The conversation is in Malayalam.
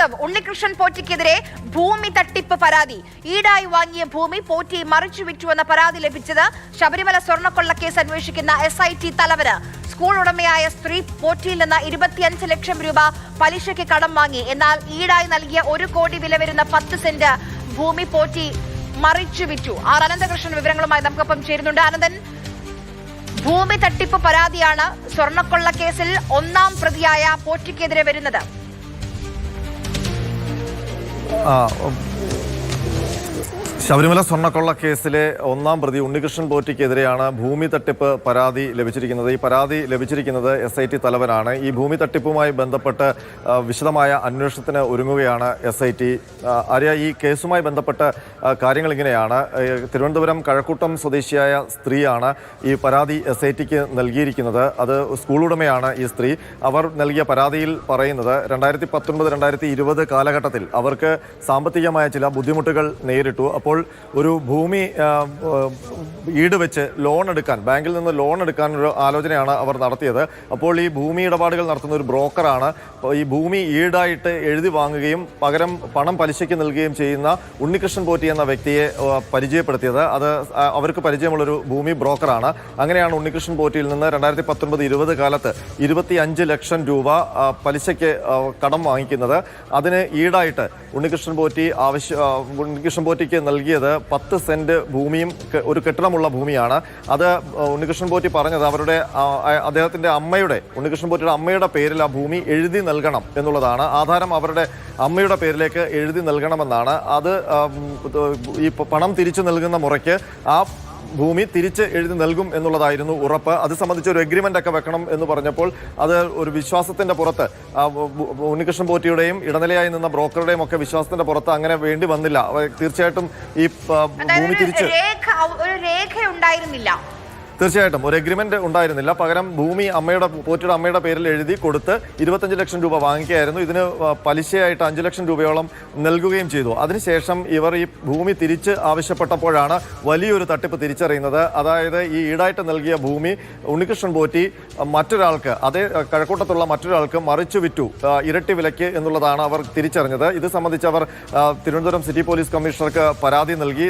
ജോസഫ്, ഉണ്ണികൃഷ്ണൻ പോറ്റിക്കെതിരെ ഭൂമി തട്ടിപ്പ് പരാതി. ഈടായി വാങ്ങിയ ഭൂമി പോറ്റി മറിച്ചു വിറ്റുവെന്ന പരാതി ലഭിച്ചത് ശബരിമല സ്വർണ്ണക്കൊള്ള കേസ് അന്വേഷിക്കുന്ന SIT തലവന്. സ്കൂൾ ഉടമയായ സ്ത്രീ പോറ്റിയിൽ നിന്ന് 25 ലക്ഷം രൂപ പലിശയ്ക്ക് കടം വാങ്ങി. എന്നാൽ ഈടായി നൽകിയ 1 കോടി വില വരുന്ന 10 സെന്റ് ഭൂമി പോറ്റി മറിച്ചു വിറ്റു. അനന്തകൃഷ്ണൻ വിവരങ്ങളുമായി നമുക്കൊപ്പം ചേരുന്നുണ്ട്. അനന്തൻ, ഭൂമി തട്ടിപ്പ് പരാതിയാണ് സ്വർണ്ണക്കൊള്ള കേസിൽ 1-ാം പ്രതിയായ പോറ്റിക്കെതിരെ വരുന്നത്. ശബരിമല സ്വർണ്ണക്കൊള്ള കേസിലെ 1-ാം പ്രതി ഉണ്ണികൃഷ്ണൻ പോറ്റിക്കെതിരെയാണ് ഭൂമി തട്ടിപ്പ് പരാതി ലഭിച്ചിരിക്കുന്നത്. ഈ പരാതി ലഭിച്ചിരിക്കുന്നത് SIT തലവനാണ്. ഈ ഭൂമി തട്ടിപ്പുമായി ബന്ധപ്പെട്ട് വിശദമായ അന്വേഷണത്തിന് ഒരുങ്ങുകയാണ് SIT. ആര്യ, ഈ കേസുമായി ബന്ധപ്പെട്ട് കാര്യങ്ങൾ ഇങ്ങനെയാണ്. തിരുവനന്തപുരം കഴക്കൂട്ടം സ്വദേശിയായ സ്ത്രീയാണ് ഈ പരാതി SITക്ക് നൽകിയിരിക്കുന്നത്. അത് സ്കൂൾ ഉടമയാണ് ഈ സ്ത്രീ. അവർ നൽകിയ പരാതിയിൽ പറയുന്നത് 2019-2020 കാലഘട്ടത്തിൽ അവർക്ക് സാമ്പത്തികമായ ചില ബുദ്ധിമുട്ടുകൾ നേരിട്ടു. അപ്പോൾ ഒരു ഭൂമി ഈട് വെച്ച് ലോൺ എടുക്കാൻ, ബാങ്കിൽ നിന്ന് ലോൺ എടുക്കാനൊരു ആലോചനയാണ് അവർ നടത്തിയത്. അപ്പോൾ ഈ ഭൂമി ഇടപാടുകൾ നടത്തുന്ന ഒരു ബ്രോക്കറാണ് ഈ ഭൂമി ഈടായിട്ട് എഴുതി വാങ്ങുകയും പകരം പണം പലിശയ്ക്ക് നൽകുകയും ചെയ്യുന്ന ഉണ്ണികൃഷ്ണൻ പോറ്റി എന്ന വ്യക്തിയെ പരിചയപ്പെടുത്തിയത്. അത് അവർക്ക് പരിചയമുള്ളൊരു ഭൂമി ബ്രോക്കറാണ്. അങ്ങനെയാണ് ഉണ്ണികൃഷ്ണൻ പോറ്റിയിൽ നിന്ന് 2019-20 കാലത്ത് 25 ലക്ഷം രൂപ പലിശയ്ക്ക് കടം വാങ്ങിക്കുന്നത്. അതിന് ഈടായിട്ട് ഉണ്ണികൃഷ്ണൻ പോറ്റിക്ക് നൽകിയത് 10 സെന്റ് ഭൂമിയും ഒരു കെട്ടിടമുള്ള ഭൂമിയാണ്. അത് ഉണ്ണികൃഷ്ണൻ പോറ്റി പറഞ്ഞത് അദ്ദേഹത്തിന്റെ ഉണ്ണികൃഷ്ണൻ പോറ്റിയുടെ അമ്മയുടെ പേരിൽ ആ ഭൂമി എഴുതി നൽകണം എന്നുള്ളതാണ്. ആധാരം അവരുടെ അമ്മയുടെ പേരിലേക്ക് എഴുതി നൽകണമെന്നാണ്. അത് ഈ പണം തിരിച്ചു നൽകുന്ന മുറയ്ക്ക് ആ ഭൂമി തിരിച്ച് എഴുതി നൽകും എന്നുള്ളതായിരുന്നു ഉറപ്പ്. അത് സംബന്ധിച്ച് ഒരു എഗ്രിമെന്റ് ഒക്കെ വെക്കണം എന്ന് പറഞ്ഞപ്പോൾ അത് ഒരു വിശ്വാസത്തിന്റെ പുറത്ത്, ഉണ്ണികൃഷ്ണൻ പോറ്റിയുടെയും ഇടനിലയായി നിന്ന ബ്രോക്കറുടെയും ഒക്കെ വിശ്വാസത്തിന്റെ പുറത്ത് അങ്ങനെ വേണ്ടി വന്നില്ല. തീർച്ചയായിട്ടും ഈ ഭൂമി തിരിച്ച് ഒരു രേഖ ഉണ്ടായിരുന്നില്ല. തീർച്ചയായിട്ടും ഒരു എഗ്രിമെന്റ് ഉണ്ടായിരുന്നില്ല. പകരം ഭൂമി പോറ്റിയുടെ അമ്മയുടെ പേരിൽ എഴുതി കൊടുത്ത് 25 ലക്ഷം രൂപ വാങ്ങിക്കുകയായിരുന്നു. ഇതിന് പലിശയായിട്ട് 5 ലക്ഷം രൂപയോളം നൽകുകയും ചെയ്തു. അതിനുശേഷം ഇവർ ഈ ഭൂമി തിരിച്ച് ആവശ്യപ്പെട്ടപ്പോഴാണ് വലിയൊരു തട്ടിപ്പ് തിരിച്ചറിയുന്നത്. അതായത് ഈ ഈടായിട്ട് നൽകിയ ഭൂമി ഉണ്ണികൃഷ്ണൻ പോറ്റി മറ്റൊരാൾക്ക്, അതേ കഴക്കൂട്ടത്തുള്ള മറ്റൊരാൾക്ക് മറിച്ചു വിറ്റു ഇരട്ടി വിലയ്ക്ക് എന്നുള്ളതാണ് അവർ തിരിച്ചറിഞ്ഞത്. ഇത് സംബന്ധിച്ച് അവർ തിരുവനന്തപുരം സിറ്റി പോലീസ് കമ്മീഷണർക്ക് പരാതി നൽകി.